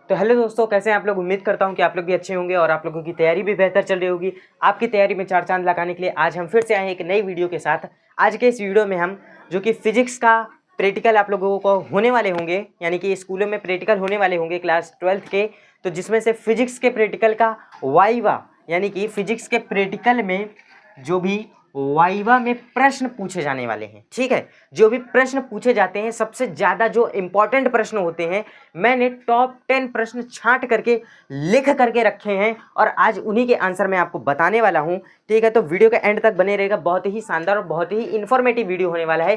तो हेलो दोस्तों, कैसे हैं आप लोग। उम्मीद करता हूं कि आप लोग भी अच्छे होंगे और आप लोगों की तैयारी भी बेहतर चल रही होगी। आपकी तैयारी में चार चांद लगाने के लिए आज हम फिर से आए हैं एक नई वीडियो के साथ। आज के इस वीडियो में हम जो कि फिजिक्स का प्रैक्टिकल आप लोगों को होने वाले होंगे, यानी कि स्कूलों में प्रैक्टिकल होने वाले होंगे क्लास 12th के, तो जिसमें से फिजिक्स के प्रैक्टिकल का वाइवा, यानी कि फिजिक्स के प्रैक्टिकल में जो भी वाइवा में प्रश्न पूछे जाने वाले हैं। ठीक है, जो भी प्रश्न पूछे जाते हैं, सबसे ज़्यादा जो इम्पोर्टेंट प्रश्न होते हैं, मैंने टॉप 10 प्रश्न छांट करके लिख करके रखे हैं और आज उन्हीं के आंसर मैं आपको बताने वाला हूं। ठीक है, तो वीडियो के एंड तक बने रहेगा। बहुत ही शानदार और बहुत ही इन्फॉर्मेटिव वीडियो होने वाला है।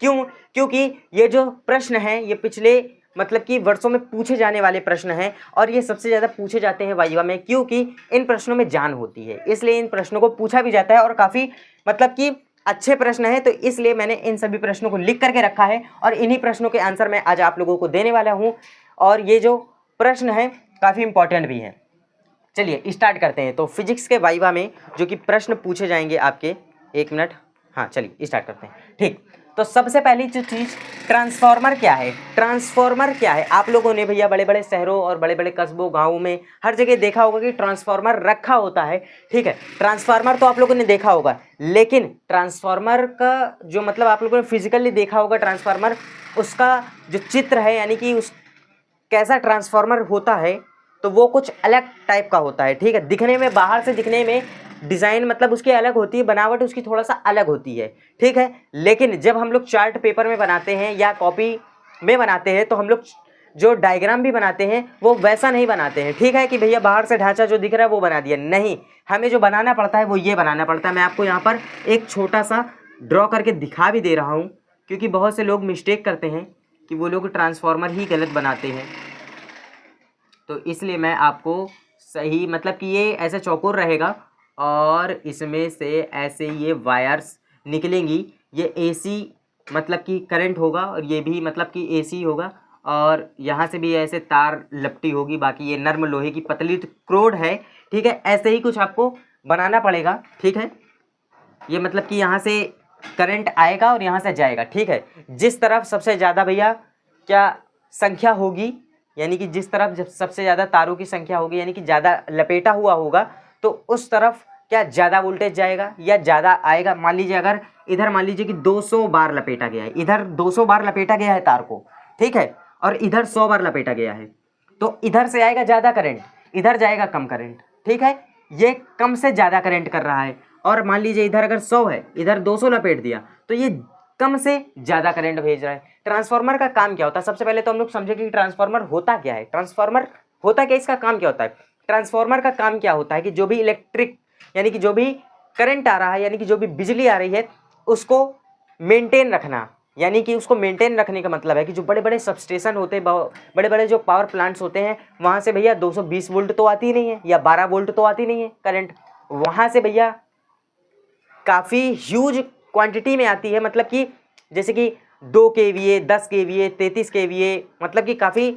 क्योंकि ये जो प्रश्न हैं ये पिछले मतलब कि वर्षों में पूछे जाने वाले प्रश्न हैं और ये सबसे ज़्यादा पूछे जाते हैं वाइवा में, क्योंकि इन प्रश्नों में जान होती है, इसलिए इन प्रश्नों को पूछा भी जाता है और काफ़ी मतलब कि अच्छे प्रश्न हैं। तो इसलिए मैंने इन सभी प्रश्नों को लिख करके रखा है और इन्हीं प्रश्नों के आंसर मैं आज आप लोगों को देने वाला हूं और ये जो प्रश्न है काफ़ी इंपॉर्टेंट भी है। चलिए स्टार्ट करते हैं। तो फिजिक्स के वाइवा में जो कि प्रश्न पूछे जाएंगे आपके, एक मिनट, हाँ चलिए स्टार्ट करते हैं। ठीक, तो सबसे पहली जो चीज़, ट्रांसफार्मर क्या है। ट्रांसफार्मर क्या है, आप लोगों ने भैया बड़े बड़े शहरों और बड़े बड़े कस्बों गाँवों में हर जगह देखा होगा कि ट्रांसफार्मर रखा होता है। ठीक है, ट्रांसफार्मर तो आप लोगों ने देखा होगा, लेकिन ट्रांसफार्मर का जो मतलब आप लोगों ने फिजिकली देखा होगा ट्रांसफार्मर, उसका जो चित्र है, यानी कि उस कैसा ट्रांसफार्मर होता है, तो वो कुछ अलग टाइप का होता है। ठीक है, दिखने में, बाहर से दिखने में डिज़ाइन मतलब उसकी अलग होती है, बनावट उसकी थोड़ा सा अलग होती है। ठीक है, लेकिन जब हम लोग चार्ट पेपर में बनाते हैं या कॉपी में बनाते हैं तो हम लोग जो डायग्राम भी बनाते हैं वो वैसा नहीं बनाते हैं। ठीक है, कि भैया बाहर से ढांचा जो दिख रहा है वो बना दिया, नहीं, हमें जो बनाना पड़ता है वो ये बनाना पड़ता है। मैं आपको यहाँ पर एक छोटा सा ड्रॉ करके दिखा भी दे रहा हूँ, क्योंकि बहुत से लोग मिस्टेक करते हैं कि वो लोग ट्रांसफार्मर ही गलत बनाते हैं। तो इसलिए मैं आपको सही मतलब कि ये ऐसे चौकोर रहेगा और इसमें से ऐसे ये वायर्स निकलेंगी, ये एसी मतलब कि करंट होगा और ये भी मतलब कि एसी होगा और यहाँ से भी ऐसे तार लपटी होगी, बाकी ये नर्म लोहे की पतली क्रोड है। ठीक है, ऐसे ही कुछ आपको बनाना पड़ेगा। ठीक है, ये मतलब कि यहाँ से करंट आएगा और यहाँ से जाएगा। ठीक है, जिस तरफ सबसे ज़्यादा भैया क्या संख्या होगी, यानी कि जिस तरफ जब सबसे ज़्यादा तारों की संख्या होगी, यानी कि ज़्यादा लपेटा हुआ होगा, तो उस तरफ क्या ज़्यादा वोल्टेज जाएगा या ज़्यादा आएगा। मान लीजिए अगर इधर मान लीजिए कि 200 बार लपेटा गया है, इधर 200 बार लपेटा गया है तार को, ठीक है, और इधर 100 बार लपेटा गया है, तो इधर से आएगा ज़्यादा करंट, इधर जाएगा कम करंट। ठीक है, ये कम से ज़्यादा करंट कर रहा है। और मान लीजिए इधर अगर 100 है, इधर 200 लपेट दिया, तो ये कम से ज़्यादा करंट भेज रहा है। ट्रांसफार्मर का काम क्या होता है, सबसे पहले तो हम लोग समझे कि ट्रांसफार्मर होता क्या है। ट्रांसफार्मर होता क्या, इसका काम क्या होता है। ट्रांसफार्मर का काम क्या होता है कि जो भी इलेक्ट्रिक यानी कि जो भी करंट आ रहा है, यानी कि जो भी बिजली आ रही है, उसको मेंटेन रखना। यानी कि उसको मेंटेन रखने का मतलब है कि जो बड़े बड़े सबस्टेशन होते हैं, बड़े बड़े जो पावर प्लांट्स होते हैं, वहाँ से भैया 220 वोल्ट तो आती नहीं है या 12 वोल्ट तो आती नहीं है करंट, वहाँ से भैया काफ़ी ह्यूज क्वांटिटी में आती है। मतलब कि जैसे कि 2 kVA, 10 kVA, 33 kVA, मतलब कि काफ़ी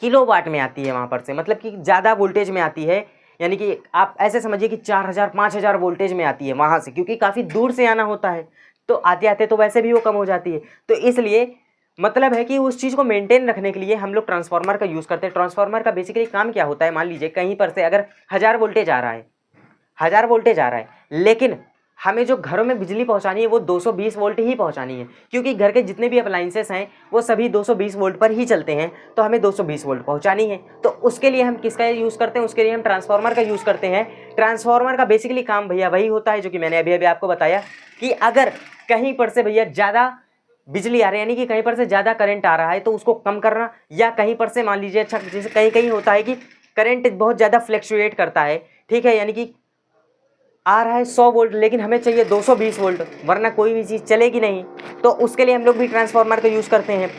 किलोवाट में आती है वहाँ पर से, मतलब कि ज़्यादा वोल्टेज में आती है। यानी कि आप ऐसे समझिए कि 4000 5000 वोल्टेज में आती है वहाँ से, क्योंकि काफ़ी दूर से आना होता है, तो आते आते तो वैसे भी वो कम हो जाती है। तो इसलिए मतलब है कि उस चीज़ को मेंटेन रखने के लिए हम लोग ट्रांसफार्मर का यूज़ करते हैं। ट्रांसफार्मर का बेसिकली काम क्या होता है, मान लीजिए कहीं पर से अगर 1000 वोल्टेज आ रहा है, 1000 वोल्टेज आ रहा है, लेकिन हमें जो घरों में बिजली पहुंचानी है वो 220 वोल्ट ही पहुंचानी है, क्योंकि घर के जितने भी अप्लाइंसेस हैं वो सभी 220 वोल्ट पर ही चलते हैं, तो हमें 220 वोल्ट पहुंचानी है। तो उसके लिए हम किसका यूज़ करते हैं, उसके लिए हम ट्रांसफार्मर का यूज़ करते हैं। ट्रांसफार्मर का बेसिकली काम भैया वही होता है जो कि मैंने अभी अभी आपको बताया, कि अगर कहीं पर से भैया ज़्यादा बिजली आ रही है, यानी कि कहीं पर से ज़्यादा करंट आ रहा है, तो उसको कम करना, या कहीं पर से मान लीजिए, अच्छा जैसे कहीं कहीं होता है कि करंट बहुत ज़्यादा फ्लक्चुएट करता है, ठीक है, यानी कि आ रहा है 100 वोल्ट लेकिन हमें चाहिए 220 वोल्ट, वरना कोई भी चीज़ चलेगी नहीं, तो उसके लिए हम लोग भी ट्रांसफार्मर का यूज़ करते हैं।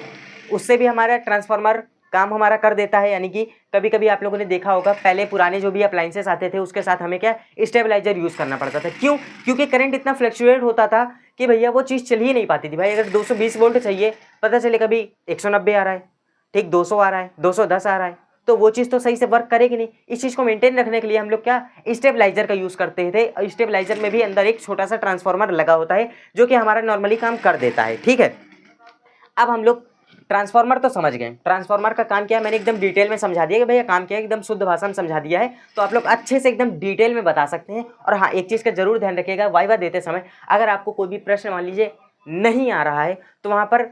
उससे भी हमारा ट्रांसफार्मर काम हमारा कर देता है। यानी कि कभी कभी आप लोगों ने देखा होगा, पहले पुराने जो भी अप्लाइंसेस आते थे उसके साथ हमें क्या स्टेबलाइजर यूज़ करना पड़ता था। क्यों, क्योंकि करंट इतना फ्लक्चुएट होता था कि भैया वो चीज़ चल ही नहीं पाती थी। भाई अगर 220 वोल्ट चाहिए, पता चले कभी 190 आ रहा है, ठीक, 200 आ रहा है, 210 आ रहा है, तो वो चीज़ तो सही से वर्क करेगी नहीं। इस चीज़ को मेंटेन रखने के लिए हम लोग क्या स्टेबलाइजर का यूज़ करते थे। स्टेबलाइजर में भी अंदर एक छोटा सा ट्रांसफार्मर लगा होता है जो कि हमारा नॉर्मली काम कर देता है। ठीक है, अब हम लोग ट्रांसफार्मर तो समझ गए, ट्रांसफार्मर का काम क्या है मैंने एकदम डिटेल में समझा दिया कि भैया काम क्या है, एकदम शुद्ध भाषा में समझा दिया है, तो आप लोग अच्छे से एकदम डिटेल में बता सकते हैं। और हाँ, एक चीज़ का जरूर ध्यान रखिएगा, वाइवा देते समय अगर आपको कोई भी प्रश्न मान लीजिए नहीं आ रहा है तो वहाँ पर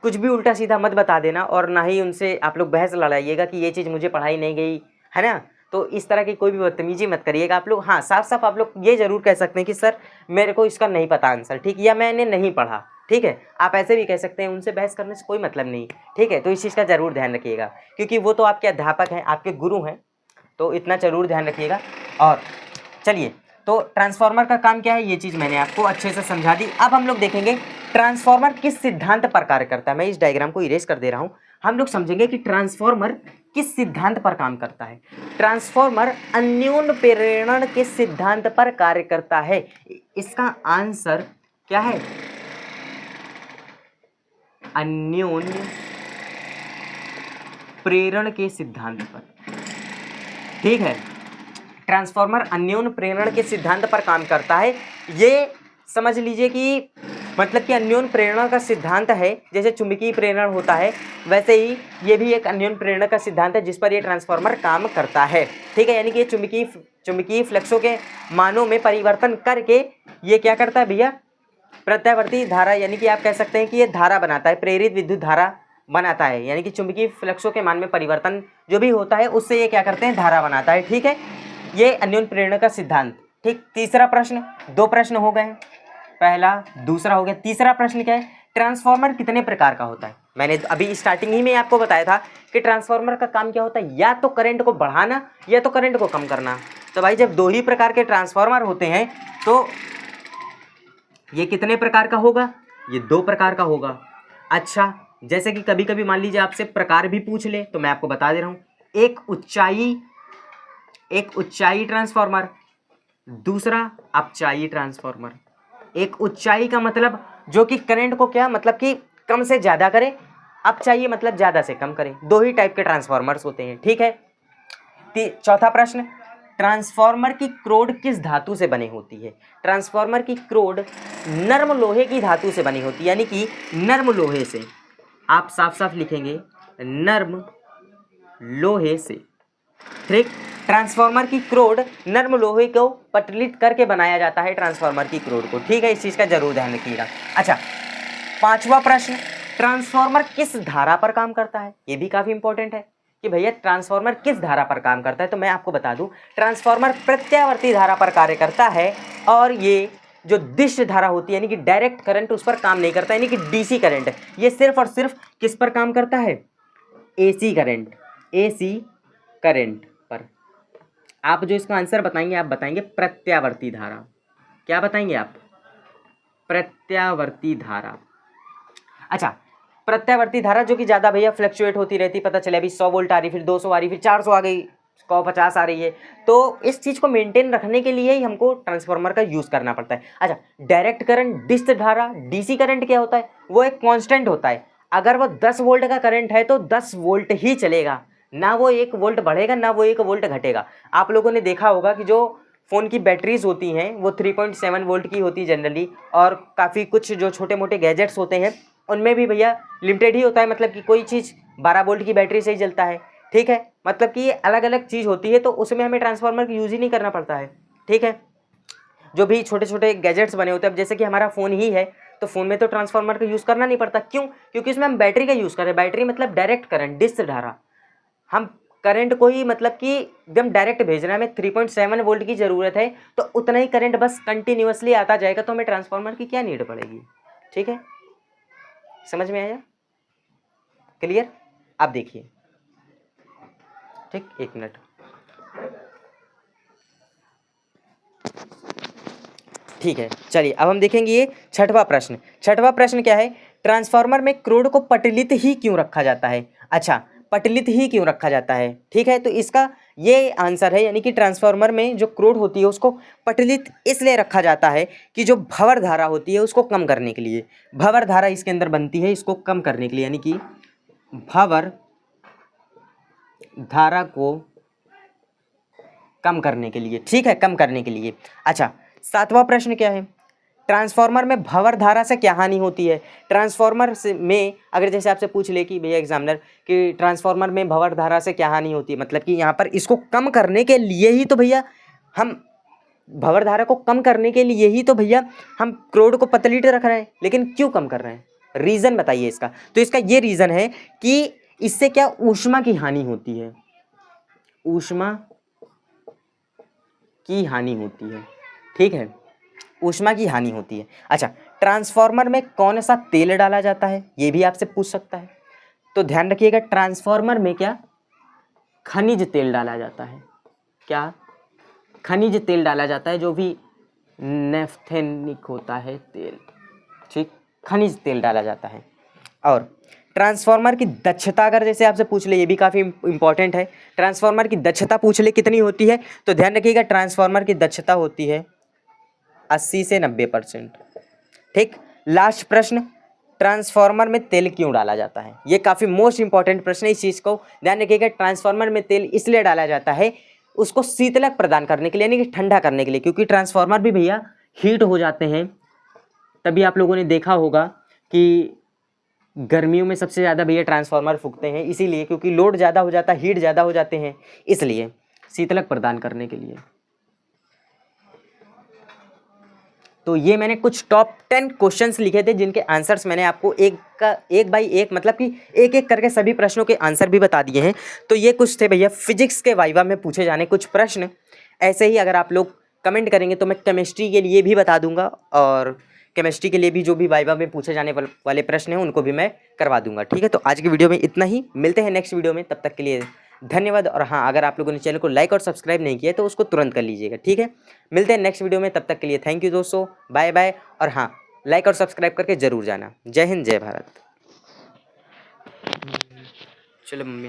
कुछ भी उल्टा सीधा मत बता देना, और ना ही उनसे आप लोग बहस लड़ाइएगा कि ये चीज़ मुझे पढ़ाई नहीं गई है ना। तो इस तरह की कोई भी बदतमीजी मत करिएगा आप लोग। हाँ, साफ साफ आप लोग ये जरूर कह सकते हैं कि सर मेरे को इसका नहीं पता आंसर, ठीक, या मैंने नहीं पढ़ा, ठीक है, आप ऐसे भी कह सकते हैं। उनसे बहस करने से कोई मतलब नहीं, ठीक है। तो इस चीज़ का ज़रूर ध्यान रखिएगा, क्योंकि वो तो आपके अध्यापक हैं, आपके गुरु हैं, तो इतना ज़रूर ध्यान रखिएगा। और चलिए, तो ट्रांसफार्मर का काम क्या है ये चीज़ मैंने आपको अच्छे से समझा दी। अब हम लोग देखेंगे ट्रांसफार्मर किस सिद्धांत पर कार्य करता है। मैं इस डायग्राम को इरेज कर दे रहा हूँ। हम लोग समझेंगे कि ट्रांसफार्मर किस सिद्धांत पर काम करता है। ट्रांसफार्मर अन्योन्य प्रेरण के सिद्धांत पर कार्य करता है। इसका आंसर क्या है? अन्योन्य प्रेरण के सिद्धांत पर, ठीक है। ट्रांसफार्मर अन्योन्य प्रेरण के सिद्धांत पर काम करता है। ये समझ लीजिए कि मतलब कि अन्योन्य प्रेरणा का सिद्धांत है, जैसे चुंबकीय प्रेरण होता है वैसे ही ये भी एक अन्योन्य प्रेरणा का सिद्धांत है जिस पर ये ट्रांसफार्मर काम करता है, ठीक है। यानी कि ये चुंबकीय फ्लक्सों के मानों में परिवर्तन करके ये क्या करता है भैया? प्रत्यावर्ती धारा, यानी कि आप कह सकते हैं कि ये धारा बनाता है, प्रेरित विद्युत धारा बनाता है। यानी कि चुंबकीय फ्लक्सों के मान में परिवर्तन जो भी होता है उससे ये क्या करते हैं? धारा बनाता है, ठीक है। ये अन्योन्य प्रेरणा का सिद्धांत, ठीक। तीसरा प्रश्न, दो प्रश्न हो गए, पहला दूसरा हो गया। तीसरा प्रश्न क्या है? ट्रांसफार्मर कितने प्रकार का होता है? मैंने अभी स्टार्टिंग ही में आपको बताया था कि ट्रांसफार्मर का काम क्या होता है, या तो करंट को बढ़ाना या तो करंट को कम करना। तो भाई जब दो ही प्रकार के ट्रांसफार्मर होते हैं तो ये कितने प्रकार का होगा? ये दो प्रकार का होगा। अच्छा, जैसे कि कभी कभी मान लीजिए आपसे प्रकार भी पूछ ले तो मैं आपको बता दे रहा हूँ। एक ऊंचाई ट्रांसफार्मर, दूसरा अपचाई ट्रांसफार्मर। एक ऊंचाई का मतलब जो कि करंट को क्या मतलब कि कम से ज्यादा करे, अपचाई मतलब ज्यादा से कम करे। दो ही टाइप के ट्रांसफार्मर्स होते हैं, ठीक है। चौथा प्रश्न, ट्रांसफार्मर की क्रोड किस धातु से बनी होती है? ट्रांसफार्मर की क्रोड नर्म लोहे की धातु से बनी होती है, यानी कि नर्म लोहे से। आप साफ साफ लिखेंगे नर्म लोहे से, ठीक। ट्रांसफार्मर की क्रोड नर्म लोहे को पटलित करके बनाया जाता है, ट्रांसफार्मर की क्रोड को, ठीक है। इस चीज का जरूर ध्यान रखिएगा। अच्छा, पांचवा प्रश्न, ट्रांसफार्मर किस धारा पर काम करता है? ये भी काफी इंपॉर्टेंट है कि भैया ट्रांसफार्मर किस धारा पर काम करता है। तो मैं आपको बता दूं, ट्रांसफार्मर प्रत्यावर्ती धारा पर कार्य करता है, और ये जो दिश्य धारा होती है यानी कि डायरेक्ट करंट उस पर काम नहीं करता, यानी कि डीसी करंट। ये सिर्फ और सिर्फ किस पर काम करता है? एसी करंट, एसी करंट पर। आप जो इसका आंसर बताएंगे आप बताएंगे प्रत्यावर्ती धारा। क्या बताएंगे आप? प्रत्यावर्ती धारा। अच्छा, प्रत्यावर्ती धारा जो कि ज्यादा भैया फ्लक्चुएट होती रहती, पता चले अभी 100 वोल्ट आ रही, फिर 200 आ रही, फिर 400 आ गई, 150 आ रही है। तो इस चीज को मेंटेन रखने के लिए ही हमको ट्रांसफार्मर का यूज करना पड़ता है। अच्छा, डायरेक्ट करंट, डिस्क धारा, डीसी करंट क्या होता है? वो एक कांस्टेंट होता है। अगर वो 10 वोल्ट का करंट है तो 10 वोल्ट ही चलेगा, ना वो 1 वोल्ट बढ़ेगा ना वो 1 वोल्ट घटेगा। आप लोगों ने देखा होगा कि जो फ़ोन की बैटरीज होती हैं वो 3.7 वोल्ट की होती है जनरली, और काफ़ी कुछ जो छोटे मोटे गैजेट्स होते हैं उनमें भी भैया लिमिटेड ही होता है, मतलब कि कोई चीज़ 12 वोल्ट की बैटरी से ही चलता है, ठीक है। मतलब कि ये अलग अलग चीज़ होती है, तो उसमें हमें ट्रांसफार्मर का यूज़ ही नहीं करना पड़ता है, ठीक है। जो भी छोटे छोटे गैजेट्स बने होते हैं, अब जैसे कि हमारा फ़ोन ही है तो फ़ोन में तो ट्रांसफार्मर का यूज़ करना नहीं पड़ता। क्यों? क्योंकि उसमें हम बैटरी का यूज़ कर रहे हैं। बैटरी मतलब डायरेक्ट करंट, डिस्क धारा। हम करंट को ही मतलब कि एकदम डायरेक्ट भेजना है, हमें 3.7 वोल्ट की ज़रूरत है, तो उतना ही करंट बस कंटिन्यूअसली आता जाएगा, तो हमें ट्रांसफार्मर की क्या नीड पड़ेगी, ठीक है। समझ में आया? क्लियर? आप देखिए, ठीक, एक मिनट। ठीक है, चलिए अब हम देखेंगे ये छठवां प्रश्न। छठवां प्रश्न क्या है? ट्रांसफार्मर में क्रोड को पटलित ही क्यों रखा जाता है? अच्छा, पटलित ही क्यों रखा जाता है, ठीक है। तो इसका ये आंसर है, यानी कि ट्रांसफार्मर में जो क्रोड होती है उसको पटलित इसलिए रखा जाता है कि जो भंवर धारा होती है उसको कम करने के लिए। भंवर धारा इसके अंदर बनती है, इसको कम करने के लिए, यानी कि भंवर धारा को कम करने के लिए, ठीक है, कम करने के लिए। अच्छा, सातवां प्रश्न क्या है? ट्रांसफार्मर में भंवर धारा से क्या हानि होती है। ट्रांसफार्मर से में अगर जैसे आपसे पूछ ले कि भैया एग्जामिनर कि ट्रांसफार्मर में भंवर धारा से क्या हानि होती है, मतलब कि यहाँ पर इसको कम करने के लिए ही तो भैया हम भंवर धारा को कम करने के लिए ही तो भैया हम क्रोड को पतलीट रख रहे हैं। लेकिन क्यों कम कर रहे हैं, रीज़न बताइए इसका। तो इसका ये रीज़न है कि इससे क्या ऊष्मा की हानि होती है, ऊष्मा की हानि होती है, ठीक है, ऊष्मा की हानि होती है। अच्छा, ट्रांसफार्मर में कौन सा तेल डाला जाता है, ये भी आपसे पूछ सकता है। तो ध्यान रखिएगा, ट्रांसफार्मर में क्या खनिज तेल डाला जाता है, क्या खनिज तेल डाला जाता है, जो भी नेफ्थेनिक होता है तेल, ठीक, खनिज तेल डाला जाता है। और ट्रांसफार्मर की दक्षता अगर जैसे आपसे पूछ ले, ये भी काफ़ी इंपॉर्टेंट है। ट्रांसफार्मर की दक्षता पूछ ले कितनी होती है, तो ध्यान रखिएगा ट्रांसफार्मर की दक्षता होती है 80 से 90%। ठीक, लास्ट प्रश्न, ट्रांसफार्मर में तेल क्यों डाला जाता है, ये काफ़ी मोस्ट इंपॉर्टेंट प्रश्न है, इस चीज़ को ध्यान रखिएगा। ट्रांसफार्मर में तेल इसलिए डाला जाता है उसको शीतलक प्रदान करने के लिए, यानी कि ठंडा करने के लिए, क्योंकि ट्रांसफार्मर भी भैया हीट हो जाते हैं। तभी आप लोगों ने देखा होगा कि गर्मियों में सबसे ज़्यादा भैया ट्रांसफार्मर फूकते हैं, इसीलिए क्योंकि लोड ज़्यादा हो जाता है, हीट ज़्यादा हो जाते हैं, इसलिए शीतलक प्रदान करने के लिए। तो ये मैंने कुछ टॉप 10 क्वेश्चंस लिखे थे जिनके आंसर्स मैंने आपको एक बाई एक मतलब कि एक एक करके सभी प्रश्नों के आंसर भी बता दिए हैं। तो ये कुछ थे भैया फिजिक्स के वाइवा में पूछे जाने कुछ प्रश्न। ऐसे ही अगर आप लोग कमेंट करेंगे तो मैं केमिस्ट्री के लिए भी बता दूंगा, और केमिस्ट्री के लिए भी जो भी वाइवा में पूछे जाने वाले प्रश्न हैं उनको भी मैं करवा दूंगा। ठीक है, तो आज की वीडियो में इतना ही, मिलते हैं नेक्स्ट वीडियो में, तब तक के लिए धन्यवाद। और हाँ, अगर आप लोगों ने चैनल को लाइक और सब्सक्राइब नहीं किया तो उसको तुरंत कर लीजिएगा। ठीक है, मिलते हैं नेक्स्ट वीडियो में, तब तक के लिए थैंक यू दोस्तों, बाय बाय। और हाँ, लाइक और सब्सक्राइब करके जरूर जाना। जय हिंद, जय भारत। चलो मम्मी।